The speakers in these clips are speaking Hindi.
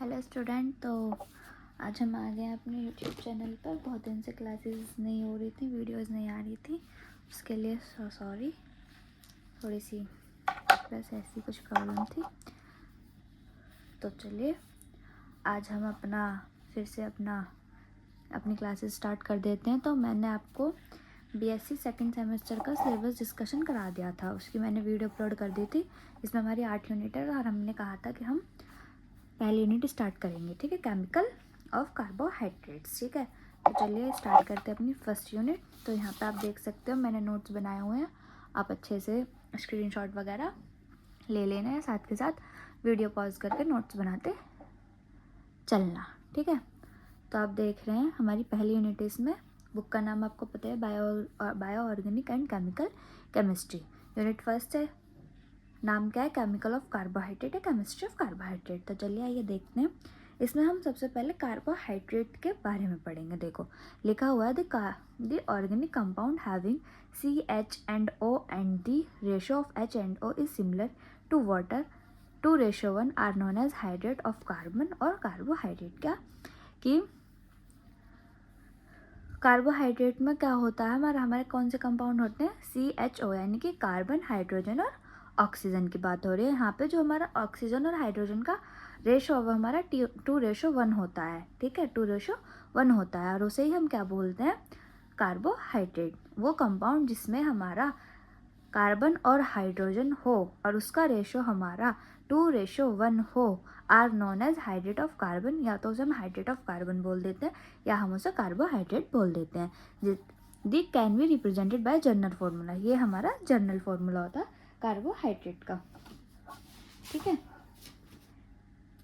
Hello student. तो आज हम आ गए अपने यूट्यूब चैनल पर। बहुत दिन से क्लासेस नहीं हो रही थी, वीडियोस नहीं आ रही थी, उसके लिए सॉरी। थोड़ी सी बस ऐसी कुछ प्रॉब्लम थी। तो चलिए आज हम फिर से अपनी क्लासेस स्टार्ट कर देते हैं। तो मैंने आपको बीएससी सेकंड सेमेस्टर का सिलेबस डिस्कशन करा दिया था, उसकी मैंने वीडियो अपलोड कर दी थी। इसमें हमारी 8 यूनिट है और हमने कहा था कि हम पहली यूनिट स्टार्ट करेंगे, ठीक है, केमिकल ऑफ कार्बोहाइड्रेट्स। ठीक है, तो चलिए स्टार्ट करते हैं अपनी फर्स्ट यूनिट। तो यहाँ पे आप देख सकते हो मैंने नोट्स बनाए हुए हैं, आप अच्छे से स्क्रीनशॉट वगैरह ले लेना है, साथ के साथ वीडियो पॉज करके नोट्स बनाते चलना। ठीक है, तो आप देख रहे हैं हमारी पहली यूनिट। इसमें बुक का नाम आपको पता है, bio organic and chemical chemistry. Unit first है, नाम क्या है, केमिकल ऑफ कार्बोहाइड्रेट है, केमिस्ट्री ऑफ कार्बोहाइड्रेट। तो चलिए आइए देखते हैं। इसमें हम सबसे पहले कार्बोहाइड्रेट के बारे में पढ़ेंगे। देखो लिखा हुआ है the organic compound having CH&O and the ratio of H&O is similar to water 2:1 are known as hydrate of carbon और कार्बोहाइड्रेट। क्या कि कार्बोहाइड्रेट में क्या होता है, हमारे कौन से कंपाउंड होते हैं, CHO यानी कि कार्बन, हाइड्रोजन और ऑक्सीजन की बात हो रही है। यहाँ पे जो हमारा ऑक्सीजन और हाइड्रोजन का रेशो वो हमारा 2:1 होता है। ठीक है, 2:1 होता है और उसे ही हम क्या बोलते हैं, कार्बोहाइड्रेट। वो कंपाउंड जिसमें हमारा कार्बन और हाइड्रोजन हो और उसका रेशो हमारा 2:1 हो are known as hydrate of carbon. या तो उसे हम हाइड्रेट ऑफ कार्बन बोल देते हैं या हम उसे कार्बोहाइड्रेट बोल देते हैं। They can be represented by general formula, ये हमारा जर्नल फॉर्मूला होता है कार्बोहाइड्रेट का। ठीक है,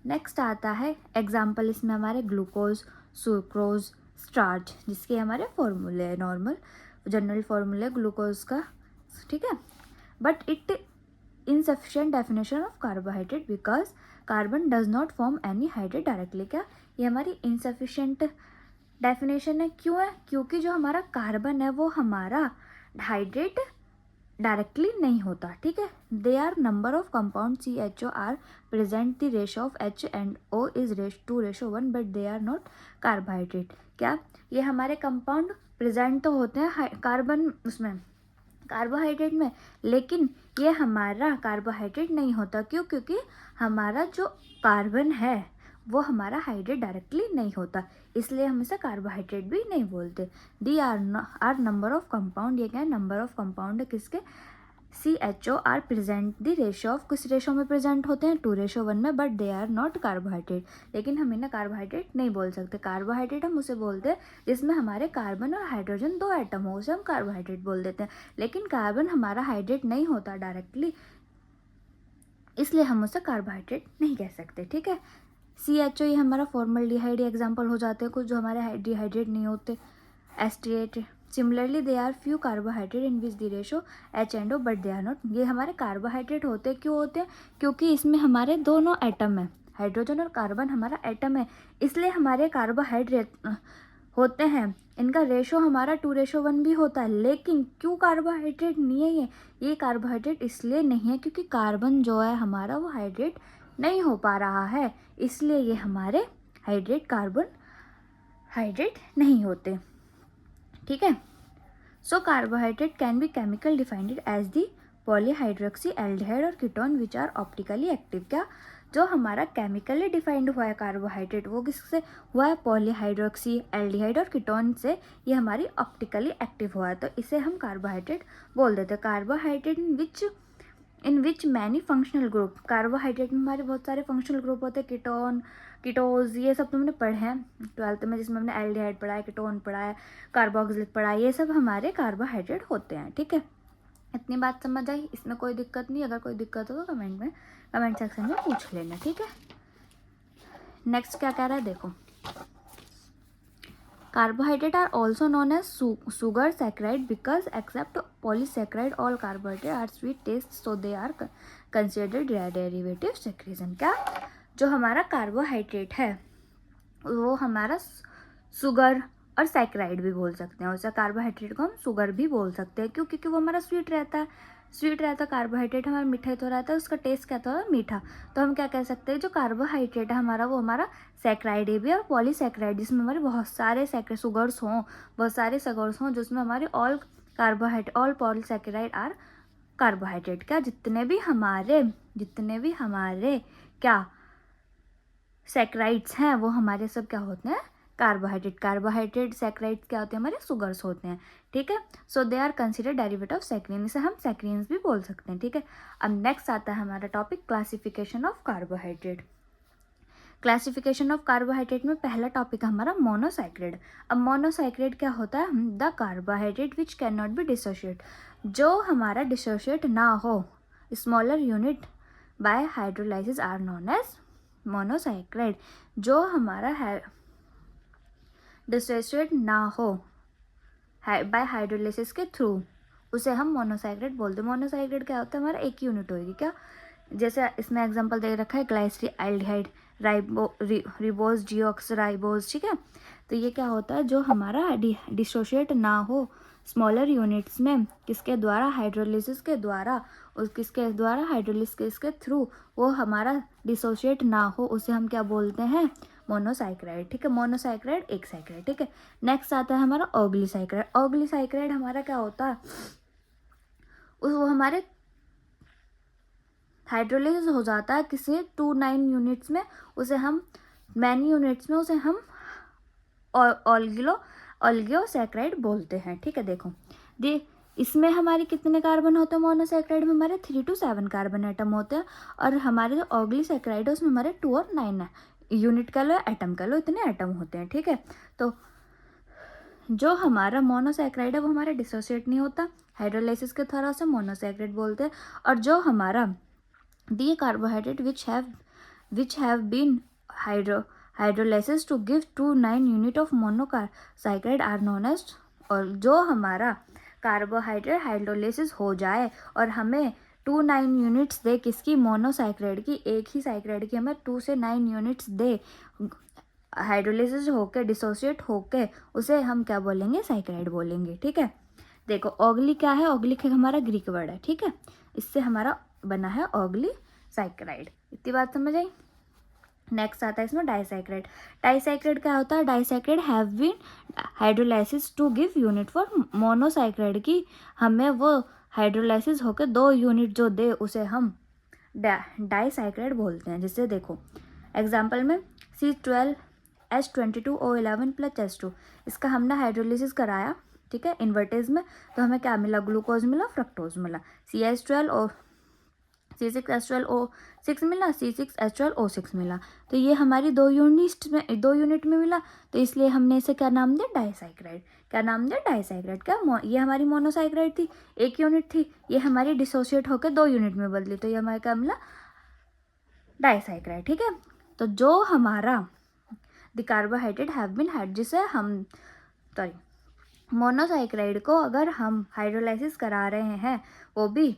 नेक्स्ट आता है एग्जाम्पल। इसमें हमारे ग्लूकोज, सुक्रोज, स्टार्च, जिसके हमारे फॉर्मूले हैं, नॉर्मल जनरल फॉर्मूले ग्लूकोज का। ठीक है, but it insufficient definition of carbohydrate because carbon does not form any hydrate directly। क्या ये हमारी insufficient definition है? क्यों है? क्योंकि जो हमारा कार्बन है वो हमारा हाइड्रेट डायरेक्टली नहीं होता। ठीक है, they are number of compound CHO are present the ratio of H&O is 2:1 but they are not carbohydrate. क्या ये हमारे कंपाउंड प्रेजेंट तो होते हैं कार्बन उसमें, कार्बोहाइड्रेट में, लेकिन ये हमारा कार्बोहाइड्रेट नहीं होता। क्यों? क्योंकि हमारा जो कार्बन है वो हमारा हाइड्रेट डायरेक्टली नहीं होता, इसलिए हम इसे कार्बोहाइड्रेट भी नहीं बोलते। They are number of compound, ये क्या है, नंबर ऑफ कंपाउंड है किसके, CHO are present the ratio of, किस रेशो में प्रेजेंट होते हैं, 2:1 में, but they are not carbohydrate. लेकिन हम इन्हें कार्बोहाइड्रेट नहीं बोल सकते। कार्बोहाइड्रेट हम उसे बोलते हैं जिसमें हमारे कार्बन और हाइड्रोजन 2 एटम हो, उसे हम कार्बोहाइड्रेट बोल देते हैं। लेकिन कार्बन हमारा हाइड्रेट नहीं होता डायरेक्टली, इसलिए हम उसे कार्बोहाइड्रेट नहीं कह सकते। ठीक है, CHO ये हमारा फॉर्मल्डिहाइड एग्जाम्पल हो जाते हैं कुछ जो हमारे डिहाइड्रेट नहीं होते, एस्टिएट। Similarly they are few carbohydrate in which the ratio H&O but they are not. ये हमारे कार्बोहाइड्रेट होते क्यों होते हैं, क्योंकि इसमें हमारे दोनों एटम है, हाइड्रोजन और कार्बन हमारा एटम है, इसलिए हमारे कार्बोहाइड्रेट होते हैं। इनका रेशो हमारा 2:1 भी होता है। लेकिन क्यों कार्बोहाइड्रेट नहीं है ये कार्बोहाइड्रेट इसलिए नहीं है क्योंकि कार्बन जो है हमारा वो हाइड्रेट नहीं हो पा रहा है, इसलिए ये हमारे कार्बन हाइड्रेट नहीं होते। ठीक है, so carbohydrate can be chemical defined as the polyhydroxy aldehyde और ketone which are optically active. क्या जो हमारा केमिकली डिफाइंड हुआ है कार्बोहाइड्रेट वो किससे हुआ है, पॉलीहाइड्रोक्सी एल्डिहाइड और कीटोन से। ये हमारी ऑप्टिकली एक्टिव हुआ है, तो इसे हम कार्बोहाइड्रेट बोल देते हैं। Carbohydrate in which many functional group, carbohydrate में हमारे बहुत सारे फंक्शनल ग्रुप होते हैं, कीटोज, ये सब तुमने पढ़े हैं 12th में, जिसमें हमने एल्डिहाइड पढ़ा है, कीटोन पढ़ा है, कार्बोक्सिलिक पढ़ा है, ये सब हमारे कार्बोहाइड्रेट होते हैं। ठीक है, इतनी बात समझ आई, इसमें कोई दिक्कत नहीं। अगर कोई दिक्कत हो तो कमेंट सेक्शन में पूछ लेना। ठीक है, नेक्स्ट क्या कह रहा है देखो, carbohydrate are also known as sugar saccharide because except polysaccharide all carbohydrate are sweet taste, so they are considered derivative saccharine। क्या जो हमारा कार्बोहाइड्रेट है वो हमारा शुगर और सैक्राइड भी बोल सकते हैं, उसे कार्बोहाइड्रेट को हम शुगर भी बोल सकते हैं। क्यों? क्योंकि वो हमारा स्वीट रहता है। स्वीट रहता है कार्बोहाइड्रेट, हमारा मीठा तो रहता है, उसका टेस्ट क्या होता है मीठा। तो हम क्या कह सकते हैं, जो कार्बोहाइड्रेट है हमारा वो हमारा सैकराइड है भी, और पॉलीसैकराइड जिसमें हमारे बहुत सारे शुगर्स हों, बहुत सारे शुगर्स हों, जिसमें हमारे ऑल पॉलीसैकेराइड आर कार्बोहाइड्रेट। क्या जितने भी हमारे क्या सैकराइड्स हैं वो हमारे सब क्या होते हैं, कार्बोहाइड्रेट सैकराइड्स क्या होते हैं, हमारे शुगर्स होते हैं। ठीक है, so they are consider derivative of saccharin, इसे हम सैकरीन्स भी बोल सकते हैं। ठीक है, अब नेक्स्ट आता है हमारा topic classification of carbohydrate. Classification of carbohydrate में पहला टॉपिक है हमारा मोनोसाइक्राइड। अब मोनोसाइक्राइड क्या होता है, the carbohydrate which can not be dissociate, जो हमारा डिसोशिएट ना हो, smaller unit by hydrolysis are known as monosaccharide. जो हमारा डिसोशिएट ना हो बाय हाइड्रोलाइसिस के थ्रू, उसे हम मोनोसाइक्राइड बोलते हैं। मोनोसाइक्राइड क्या होता है, हमारा एक यूनिट होगी क्या, जैसे इसमें एग्जांपल दे रखा है ग्लाइसरील्डिहाइड, रिबोज डीऑक्सराइबोज। ठीक है, तो ये क्या होता है, जो हमारा डिसोशिएट ना हो स्मॉलर यूनिट्स में, किसके द्वारा, हाइड्रोलिसिस के द्वारा, किसके द्वारा, हाइड्रोलिसिस के थ्रू वो हमारा डिसोशिएट ना हो, उसे हम क्या बोलते हैं, मोनोसाइक्राइड। ठीक है, मोनोसाइक्राइड एक साइक्राइड। ठीक है, नेक्स्ट आता है हमारा ऑग्लिसाइक्राइड। ऑग्लिसाइक्राइड हमारा क्या होता है, वो हमारे हाइड्रोलिसिस हो जाता है किसी 2-9 यूनिट्स में, उसे हम मैनी यूनिट्स में उसे हम ऑल्गियोसैक्राइड बोलते हैं। ठीक है, देखो इसमें हमारे कितने कार्बन होते हैं, मोनोसैक्राइड में हमारे 3 to 7 कार्बन एटम होते हैं, और हमारे जो ऑग्लिसैक्राइड है उसमें हमारे 2 और 9 है, यूनिट का लो एटम का लो, इतने एटम होते हैं। ठीक है, तो जो हमारा मोनोसैक्राइड है वो हमारा डिसोसिएट नहीं होता, हाइड्रोलाइसिस के थ्रू से मोनोसैक्राइड बोलते हैं। और जो हमारा the carbohydrate which have been hydrolysis to give 2-9 unit of monosaccharide are known as, और जो हमारा कार्बोहाइड्रेट हाइड्रोलाइसिस हो जाए और हमें 2-9 यूनिट्स दे, किसकी, मोनोसाइक्राइड की, एक ही साइक्राइड की हमें 2 से 9 यूनिट्स दे, हाइड्रोलाइसिस होके डिसोसिएट होके, उसे हम क्या बोलेंगे, साइक्राइड बोलेंगे। ठीक है, देखो ऑग्ली क्या है, ऑग्लिक हमारा ग्रीक वर्ड है। ठीक है, इससे हमारा बना है ऑग्ली साइक्राइड। इतनी बात समझ आई। नेक्स्ट आता है इसमें डाइसाइक्राइड। डाइसाइक्राइड क्या होता है, disaccharide have been hydrolysis to give unit for monosaccharide की, हमें वो हाइड्रोलाइसिस होकर 2 यूनिट जो दे उसे हम डाइसाइक्राइड बोलते हैं। जिससे देखो एग्जाम्पल में C12H22O11 + H2, इसका हमने हाइड्रोलिसिस कराया। ठीक है, इन्वर्टेज में, तो हमें क्या मिला, ग्लूकोज मिला, फ्रक्टोज मिला, C6H12O6 मिला, C6H12O6 मिला। तो ये हमारी 2 यूनिट में मिला, तो इसलिए हमने इसे क्या नाम दिया, डाइसाइक्राइड। क्या नाम दिया, डाइसाइक्राइड। क्या ये हमारी मोनोसाइक्राइड थी, 1 यूनिट थी, ये हमारी डिसोसिएट होकर 2 यूनिट में बदली, तो ये हमारा क्या मिला, डाइसाइक्राइड। ठीक है, तो जो हमारा द कार्बोहाइड्रेट हैव बीन जिसे हम मोनोसाइक्राइड को अगर हम हाइड्रोलाइसिस करा रहे हैं, वो भी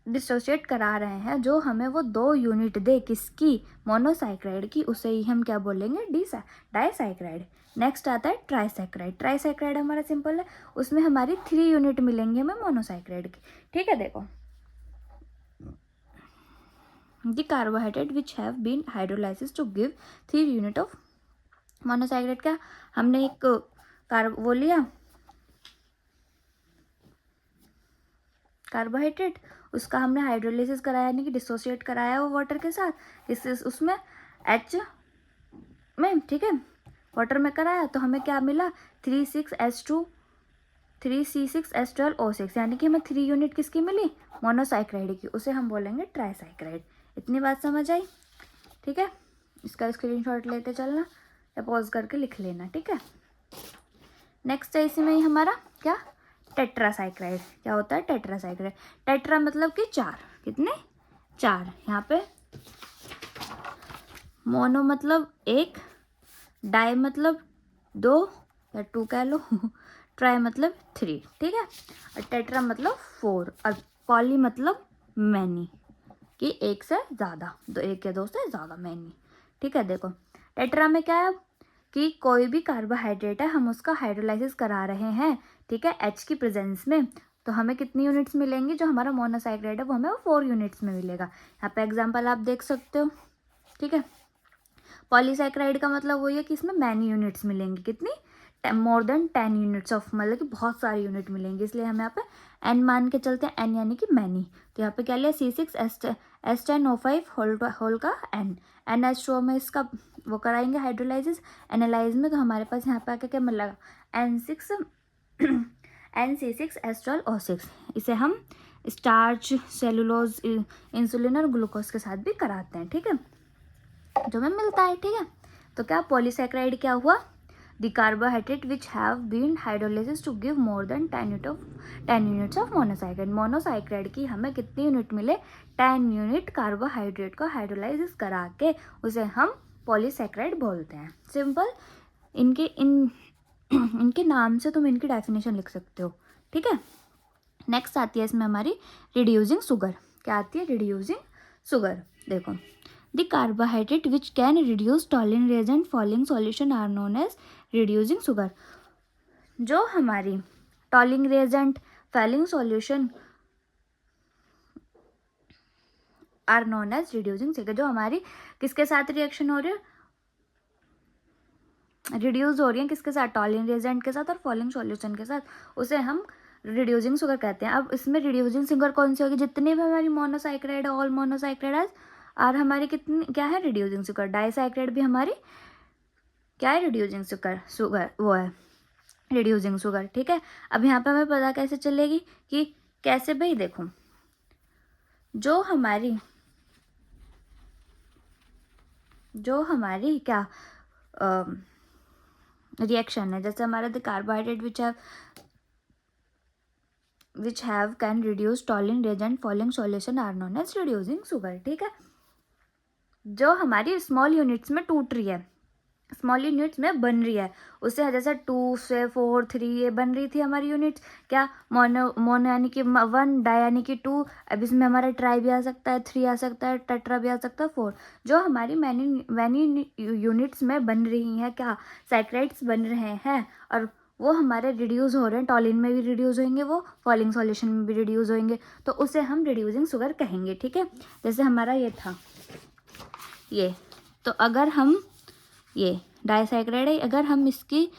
डिसोसिएट करा रहे हैं, जो हमें वो 2 यूनिट दे, किसकी, मोनोसाइक्राइड की, उसे ही हम क्या बोलेंगे, डाइसाइक्राइड। नेक्स्ट आता है ट्राइसाइक्राइड। ट्राइसाइक्राइड हमारा सिंपल है, उसमें हमारी 3 यूनिट मिलेंगे हमें मोनोसाइक्राइड की। ठीक है, देखो the carbohydrate which have been hydrolysis to give 3 unit of monosaccharide. का हमने एक वो लिया कार्बोहाइड्रेट, उसका हमने हाइड्रोलिसिस कराया, यानी कि डिसोसिएट कराया वो वाटर के साथ, इससे उसमें H में, ठीक है, वाटर में कराया, तो हमें क्या मिला, 3C6H12O6, यानी कि हमें 3 यूनिट किसकी मिली, मोनोसाइक्राइड की, उसे हम बोलेंगे ट्राइसाइक्राइड। इतनी बात समझ आई। ठीक है, इसका स्क्रीनशॉट लेते चलना या पॉज करके लिख लेना। ठीक है, नेक्स्ट है इसी में ही हमारा क्या, टेट्रासाइक्राइड। क्या होता है, टेट्रासाइक्राइड। टेट्रा मतलब कि 4, कितने, 4। यहाँ पे मोनो मतलब 1, डाई मतलब 2 या 2 कह लो, ट्राई मतलब 3। ठीक है, और टेट्रा मतलब 4, और पॉली मतलब मैनी, कि 1 से ज़्यादा, 1 या 2 से ज़्यादा, मैनी। ठीक है, देखो टेट्रा में क्या है कि कोई भी कार्बोहाइड्रेट है, हम उसका हाइड्रोलाइसिस करा रहे हैं, ठीक है, H की प्रेजेंस में, तो हमें कितनी यूनिट्स मिलेंगी, जो हमारा मोनोसाइक्राइड है वो हमें 4 यूनिट्स में मिलेगा। यहाँ पे एग्जाम्पल आप देख सकते हो, ठीक है। पॉलीसैक्राइड का मतलब वही है कि इसमें मैनी यूनिट्स मिलेंगी, कितनी, मोर देन 10 यूनिट्स ऑफ, मतलब कि बहुत सारी यूनिट मिलेंगी, इसलिए हम यहाँ पे एन मान के चलते हैं, एन यानी कि मैनी। तो यहाँ पे क्या लिया, C6H10O5 होल का एन, NH2O में इसका वो कराएंगे हाइड्रोलाइसिस, एनालाइज में, तो हमारे पास यहाँ पे आके क्या मिलेगा, NC6H12O6। इसे हम स्टार्च, सेलुलोज, इंसुलिन और ग्लूकोज के साथ भी कराते हैं, ठीक है, जो हमें मिलता है, ठीक है। तो क्या पॉलीसैक्राइड क्या हुआ, the carbohydrate which have been hydrolysis to give more than 10 units of monosaccharide. Monosaccharide की हमें कितनी यूनिट मिले, 10 यूनिट कार्बोहाइड्रेट को हाइड्रोलाइसिस करा के उसे हम पॉलीसैक्राइड बोलते हैं। सिंपल, इनके नाम से तुम इनकी डेफिनेशन लिख सकते हो, ठीक है। नेक्स्ट आती है इसमें हमारी रिड्यूसिंग शुगर। क्या आती है, रिड्यूसिंग शुगर। देखो, the carbohydrate which can reduce टॉलिन reagent Fehling solution are known as reducing sugar. जो हमारी Tollens reagent, Fehling solution are known as reducing sugar, जो हमारी किसके साथ रिएक्शन हो रही है, रिड्यूस हो रही है किसके साथ, टॉलिन रिएजेंट के साथ और फॉलिंग सॉल्यूशन के साथ, उसे हम रिड्यूसिंग शुगर कहते हैं। अब इसमें रिड्यूसिंग शुगर कौन सी होगी, जितनी भी हमारी मोनोसाइक्राइड है, ऑल मोनोसाइक्राइड और हमारी कितनी क्या है, रिड्यूसिंग शुगर। डाइसाइक्राइड भी हमारी क्या है, रिड्यूसिंग शुगर वो है रिड्यूसिंग शुगर, ठीक है। अब यहाँ पे हमें पता कैसे चलेगी कि कैसे, भाई देखो, जो हमारी क्या रिएक्शन है, जैसे हमारा the carbohydrate which have can reduce टॉलिन reagent Fehling solution are known as reducing sugar, ठीक है। जो हमारी स्मॉल यूनिट्स में टूट रही है, स्मॉल यूनिट्स में बन रही है, उससे जैसे 2 से 4 3 ये बन रही थी हमारी यूनिट्स, क्या मोनो यानी कि 1, डाई यानी कि 2, अब इसमें हमारा ट्राई भी आ सकता है, 3 आ सकता है, टेट्रा भी आ सकता है, 4, जो हमारी मैनी यूनिट्स में बन रही हैं, क्या सैक्राइड्स बन रहे हैं, और वो हमारे रिड्यूस हो रहे हैं, टॉलिन में भी रिड्यूस होंगे, वो फॉलिंग सॉल्यूशन में भी रिड्यूस होंगे, तो उसे हम रिड्यूसिंग शुगर कहेंगे, ठीक है। जैसे हमारा ये था ये, तो अगर हम ये डाइसैक्राइड है, अगर हम इसकी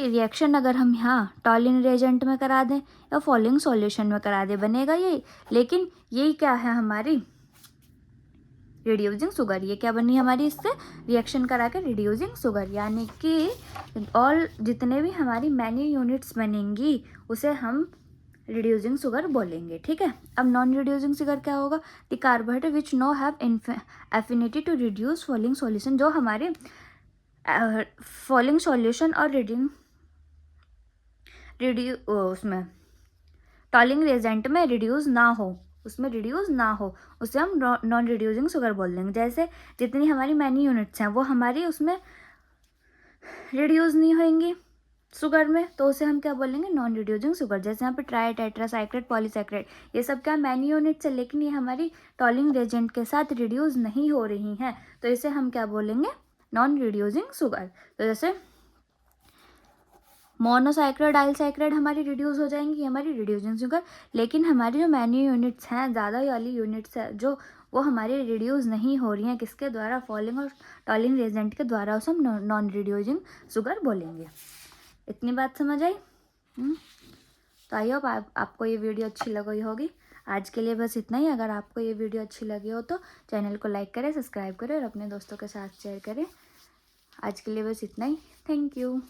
रिएक्शन अगर हम यहाँ टॉलिन रिएजेंट में करा दें या फॉलिंग सॉल्यूशन में करा दें, बनेगा ये, लेकिन यही क्या है हमारी रिड्यूसिंग शुगर। ये क्या बनी हमारी, इससे रिएक्शन करा के रिड्यूसिंग शुगर, यानी कि ऑल जितने भी हमारी मैनी यूनिट्स बनेंगी उसे हम रिड्यूसिंग शुगर बोलेंगे, ठीक है। अब नॉन रिड्यूसिंग शुगर क्या होगा, the carbohydrate which no have affinity to reduce Fehling solution, जो हमारे फॉलिंग सॉल्यूशन और उसमें टॉलिंग रिएजेंट में रिड्यूस ना हो, उसमें रिड्यूस ना हो, उसे हम नॉन रिड्यूसिंग शुगर बोल देंगे। जैसे जितनी हमारी मैनी यूनिट्स हैं वो हमारी उसमें रिड्यूस नहीं होंगी शुगर में, तो उसे हम क्या बोलेंगे, नॉन रिड्यूसिंग शुगर। जैसे यहाँ पे ट्राई, टेट्रासाइक्राइड, पॉलीसैक्राइड, ये सब क्या मैनी यूनिट्स है, लेकिन ये हमारी टॉलिंग रिएजेंट के साथ रिड्यूस नहीं हो रही हैं, तो इसे हम क्या बोलेंगे, नॉन रिड्यूसिंग शुगर। तो जैसे मोनोसाइक्राइड, डाइसाइक्राइड हमारी रिड्यूस हो जाएंगी, हमारी रिड्यूसिंग शुगर, लेकिन हमारी जो मैनी यूनिट्स हैं, ज़्यादा वाली यूनिट्स है जो, वो हमारी रिड्यूस नहीं हो रही हैं, किसके द्वारा, फॉलिंग और टॉलिंग रिएजेंट के द्वारा, उसे हम नॉन रिड्यूसिंग शुगर बोलेंगे। इतनी बात समझ आई। तो आई होप आपको ये वीडियो अच्छी लगी होगी। आज के लिए बस इतना ही। अगर आपको ये वीडियो अच्छी लगी हो तो चैनल को लाइक करें, सब्सक्राइब करें और अपने दोस्तों के साथ शेयर करें। आज के लिए बस इतना ही। Thank you.